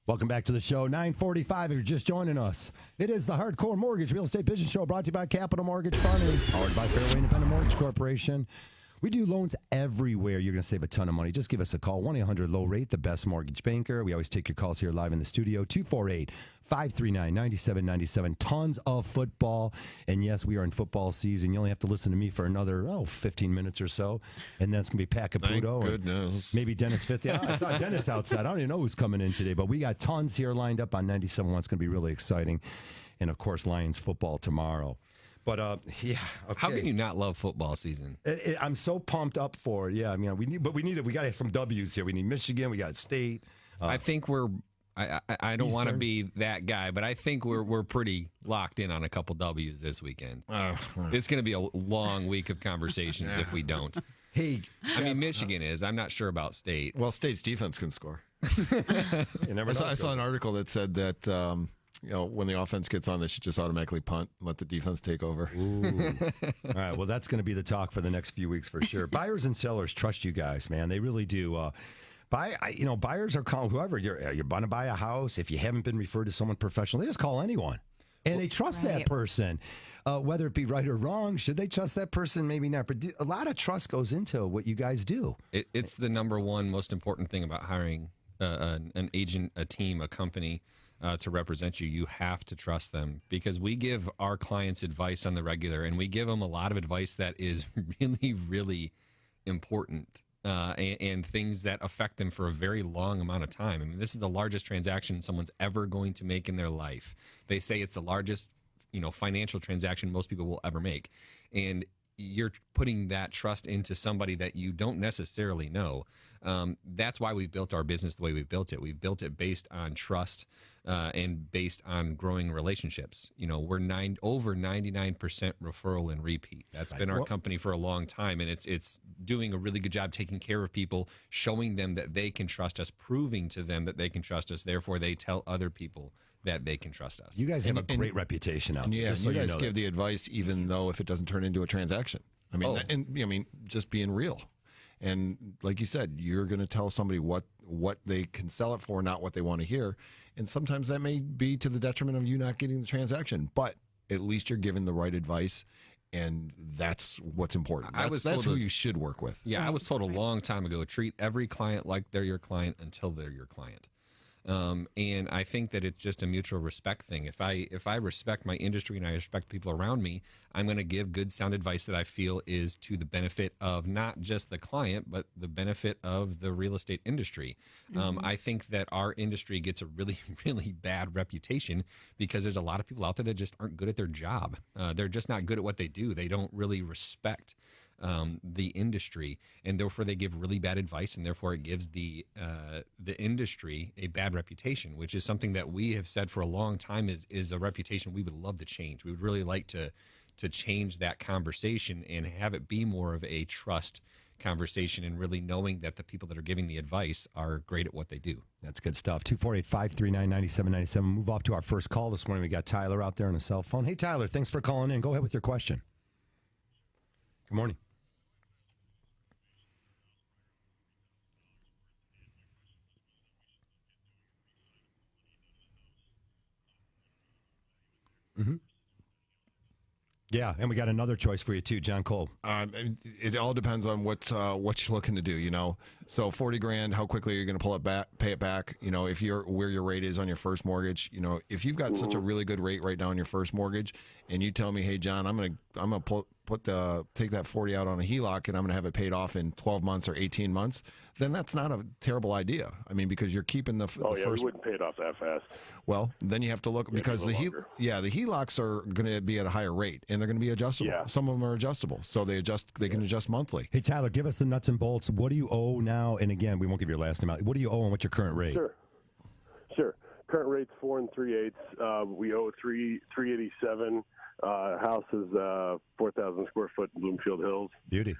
Welcome back to the show. 9:45 if you're just joining us. It is the Hardcore Mortgage Real Estate Business Show brought to you by Capital Mortgage Funding, powered by Fairway Independent Mortgage Corporation. We do loans everywhere. You're going to save a ton of money. Just give us a call. 1-800-LOW-RATE, the best mortgage banker. We always take your calls here live in the studio. 248-539-9797. Tons of football. And yes, we are in football season. You only have to listen to me for another, 15 minutes or so. And then it's going to be Pat Caputo. Thank goodness. Maybe Dennis Fifth. Yeah, I saw Dennis outside. I don't even know who's coming in today. But we got tons here lined up on 97.1. It's going to be really exciting. And, of course, Lions football tomorrow. But okay. How can you not love football season? I'm so pumped up for it. Yeah, I mean, we need it. We got to have some W's here. We need Michigan. We got State. I think we're. I don't want to Eastern. be that guy, but I think we're pretty locked in on a couple W's this weekend. It's going to be a long week of conversations if we don't. Hey, I mean, Michigan is. I'm not sure about State. Well, State's defense can score. you never I know. saw an article that said that when the offense gets on, they should just automatically punt and let the defense take over. Ooh. All right. Well, that's going to be the talk for the next few weeks for sure. Buyers and sellers trust you guys, man. They really do. Buyers are calling whoever you're going to buy a house. If you haven't been referred to someone professional, they just call anyone. And they trust that person, whether it be right or wrong. Should they trust that person? Maybe not. But a lot of trust goes into what you guys do. It's the number one most important thing about hiring an agent, a team, a company to represent you. You have to trust them, because we give our clients advice on the regular, and we give them a lot of advice that is really, really important. And things that affect them for a very long amount of time. I mean, this is the largest transaction someone's ever going to make in their life. They say it's the largest, financial transaction most people will ever make. And you're putting that trust into somebody that you don't necessarily know. That's why we built our business the way we built it. We built it based on trust and based on growing relationships. We're over 99% referral and repeat. That's been our company for a long time, and it's doing a really good job taking care of people, showing them that they can trust us, proving to them that they can trust us. Therefore, they tell other people that they can trust us. You guys have a great reputation out there. Yeah, just so you guys know give that. the advice even though if it doesn't turn into a transaction. I mean, just being real. And like you said, you're going to tell somebody what they can sell it for, not what they want to hear. And sometimes that may be to the detriment of you not getting the transaction, but at least you're giving the right advice. And that's what's important. That's who you should work with. Yeah, I was told a long time ago, treat every client like they're your client until they're your client. And I think that it's just a mutual respect thing. If I respect my industry and I respect people around me, I'm going to give good sound advice that I feel is to the benefit of not just the client, but the benefit of the real estate industry. I think that our industry gets a really, really bad reputation because there's a lot of people out there that just aren't good at their job. They're just not good at what they do. They don't really respect the industry, and therefore they give really bad advice, and therefore it gives the industry a bad reputation, which is something that we have said for a long time is a reputation we would love to change. We would really like to change that conversation and have it be more of a trust conversation, and really knowing that the people that are giving the advice are great at what they do. That's good stuff. 248-539-9797. Move off to our first call this morning. We got Tyler out there on a cell phone. Hey, Tyler, thanks for calling in. Go ahead with your question. Good morning. Mm-hmm. Yeah, and we got another choice for you too, John Cole. It all depends on what you're looking to do. So $40,000, how quickly are you going to pull it back, pay it back? If you're where your rate is on your first mortgage, if you've got such a really good rate right now on your first mortgage, and you tell me, hey John, I'm gonna take that 40 out on a HELOC and I'm gonna have it paid off in 12 months or 18 months, then that's not a terrible idea. I mean, because you're keeping the first. We wouldn't pay it off that fast. Well, then you have to look because the HELOCs are going to be at a higher rate and they're going to be adjustable. Yeah. Some of them are adjustable, so they can adjust monthly. Hey Tyler, give us the nuts and bolts. What do you owe now? And again, we won't give your last amount. What do you owe and what's your current rate? Sure. Current rate's 4 3/8. We owe $387. House is 4,000 square foot in Bloomfield Hills. Beauty.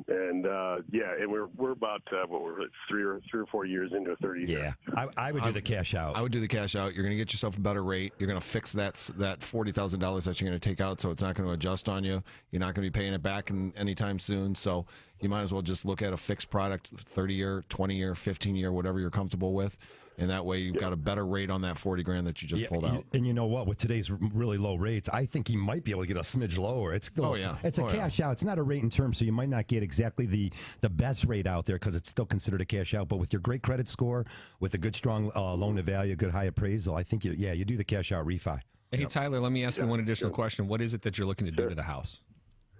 And we're about it's 3 or 4 years into a 30 year. Yeah, I would do the cash out. I would do the cash out. You're going to get yourself a better rate. You're going to fix that $40,000 that you're going to take out, so it's not going to adjust on you. You're not going to be paying it back anytime soon. So you might as well just look at a fixed product, 30-year, 20-year, 15-year, whatever you're comfortable with. and that way you've got a better rate on that 40 grand that you just pulled out. And you know what? With today's really low rates, I think he might be able to get a smidge lower. It's still, it's a cash out. It's not a rate in terms, so you might not get exactly the best rate out there because it's still considered a cash out. But with your great credit score, with a good strong loan to value, good high appraisal, I think you do the cash out refi. Hey, Tyler, let me ask you one additional question. What is it that you're looking to do to the house?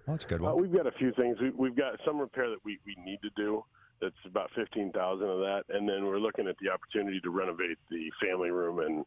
Well, that's a good one. We've got a few things. We've got some repair that we need to do. That's about $15,000 of that, and then we're looking at the opportunity to renovate the family room and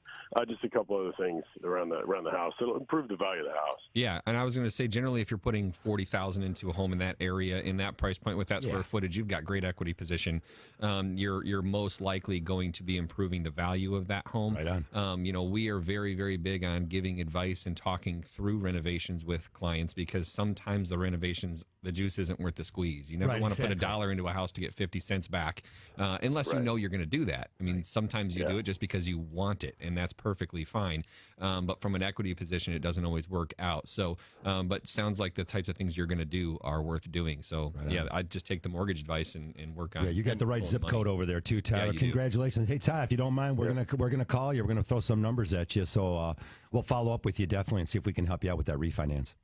just a couple other things around the house. It'll improve the value of the house. Yeah, and I was going to say, generally, if you're putting $40,000 into a home in that area, in that price point, with that square footage, you've got great equity position. You're most likely going to be improving the value of that home. Right on. We are very, very big on giving advice and talking through renovations with clients because sometimes the renovations, the juice isn't worth the squeeze. You never want to put $1 into a house to get 50 cents back unless you know you're going to do that. I mean, sometimes you do it just because you want it, and that's perfectly fine. But from an equity position, it doesn't always work out. So, but sounds like the types of things you're going to do are worth doing. So, I'd just take the mortgage advice and work on it. Yeah, you got the right zip code over there too, Tyler. Yeah, Congratulations. Hey, Ty, if you don't mind, we're gonna call you. We're gonna throw some numbers at you. So we'll follow up with you definitely and see if we can help you out with that refinance.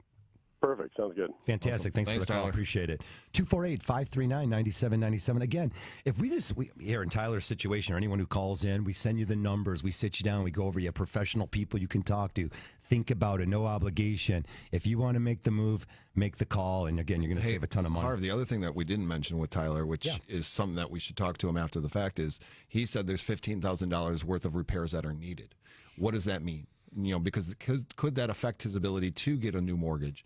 Perfect. Sounds good. Fantastic. Awesome. Thanks for the call. Tyler. Appreciate it. 248-539-9797. Again, if we here in Tyler's situation or anyone who calls in, we send you the numbers, we sit you down, we go over you, professional people you can talk to. Think about it. No obligation. If you want to make the move, make the call. And again, you're going to save a ton of money. Harv, the other thing that we didn't mention with Tyler, which is something that we should talk to him after the fact, is he said there's $15,000 worth of repairs that are needed. What does that mean? Because could that affect his ability to get a new mortgage?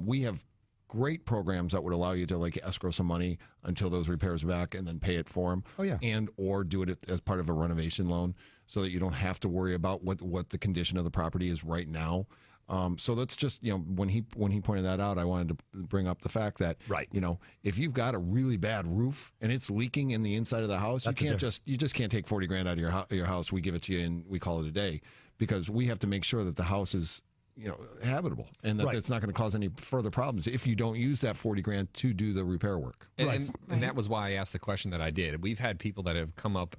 We have great programs that would allow you to escrow some money until those repairs are back and then pay it for them. Oh, yeah. And or do it as part of a renovation loan so that you don't have to worry about what the condition of the property is right now. So that's just, when he pointed that out, I wanted to bring up the fact that, if you've got a really bad roof and it's leaking in the inside of the house, you just can't take 40 grand out of your house. We give it to you and we call it a day because we have to make sure that the house is habitable and that it's not going to cause any further problems if you don't use that 40 grand to do the repair work. And that was why I asked the question that I did. We've had people that have come up,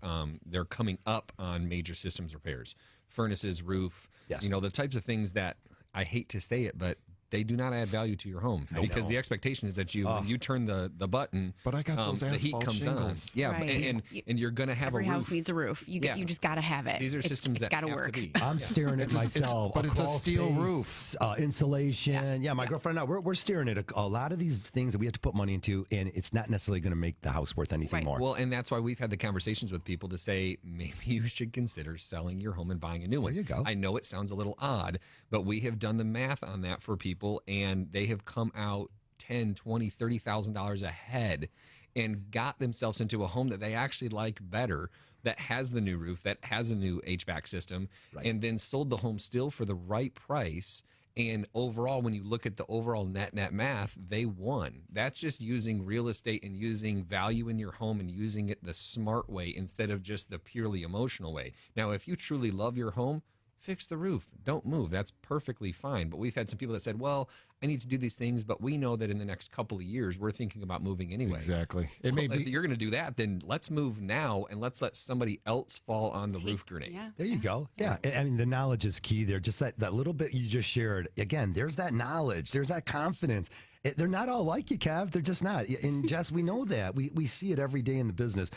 they're coming up on major systems repairs, furnaces, roof, the types of things that I hate to say it, but they do not add value to your home because the expectation is that when you turn the button, but I got those the heat comes shingles. on. Yeah, Right. and you're going to have Every a roof. house needs a roof. You just got to have it. These are systems that got to have work. to be. I'm staring at myself. But a it's a crawl steel space, roof. Insulation. Yeah, my girlfriend and I, we're staring at a lot of these things that we have to put money into, and it's not necessarily going to make the house worth anything more. Well, and that's why we've had the conversations with people to say maybe you should consider selling your home and buying a new one. There you go. I know it sounds a little odd, but we have done the math on that for people, and they have come out $10,000, $20,000, $30,000 ahead and got themselves into a home that they actually like better, that has the new roof, that has a new HVAC system, and then sold the home still for the right price. And overall, when you look at the overall net math, they won. That's just using real estate and using value in your home and using it the smart way instead of just the purely emotional way. Now, if you truly love your home, fix the roof. Don't move. That's perfectly fine. But we've had some people that said, well, I need to do these things, but we know that in the next couple of years, we're thinking about moving anyway. Exactly. If you're going to do that, then let's move now and let's let somebody else fall on the roof grenade. Yeah. There you go. Yeah. I mean, the knowledge is key there. Just that little bit you just shared. Again, there's that knowledge. There's that confidence. They're not all like you, Kev. They're just not. And Jess, we know that. We see it every day in the business.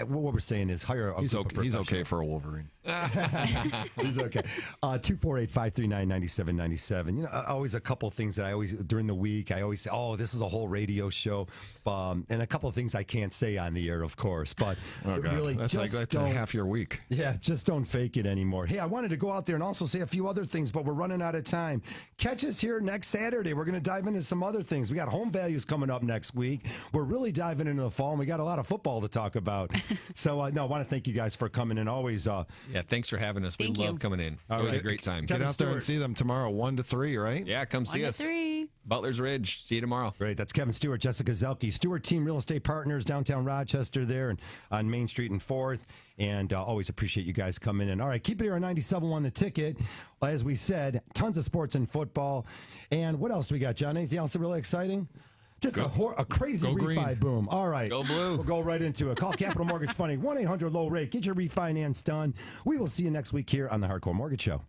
What we're saying is hire a He's okay for a Wolverine. He's okay. 248-539-9797. Always a couple things that I always, during the week, I always say, oh, this is a whole radio show. And a couple of things I can't say on the air, of course. But really, that's a half your week. Yeah, just don't fake it anymore. Hey, I wanted to go out there and also say a few other things, but we're running out of time. Catch us here next Saturday. We're going to dive into some other things. We got home values coming up next week. We're really diving into the fall, and we got a lot of football to talk about. So, I want to thank you guys for coming in. Always. Yeah, thanks for having us. We love coming in. It's always a great time. Get out there and see them tomorrow, 1 to 3, right? Yeah, come see us. 1 to 3. Butler's Ridge. See you tomorrow. Great. That's Kevin Stewart, Jessica Zelke, Stewart Team Real Estate Partners, downtown Rochester there and on Main Street and 4th. And always appreciate you guys coming in. All right, keep it here on 97.1 The Ticket. As we said, tons of sports and football. And what else do we got, John? Anything else really exciting? Just a crazy go refi green. boom. All right. Go blue. We'll go right into it. Call Capital Mortgage Funding, 1-800-LOW-RATE. Get your refinance done. We will see you next week here on the Hardcore Mortgage Show.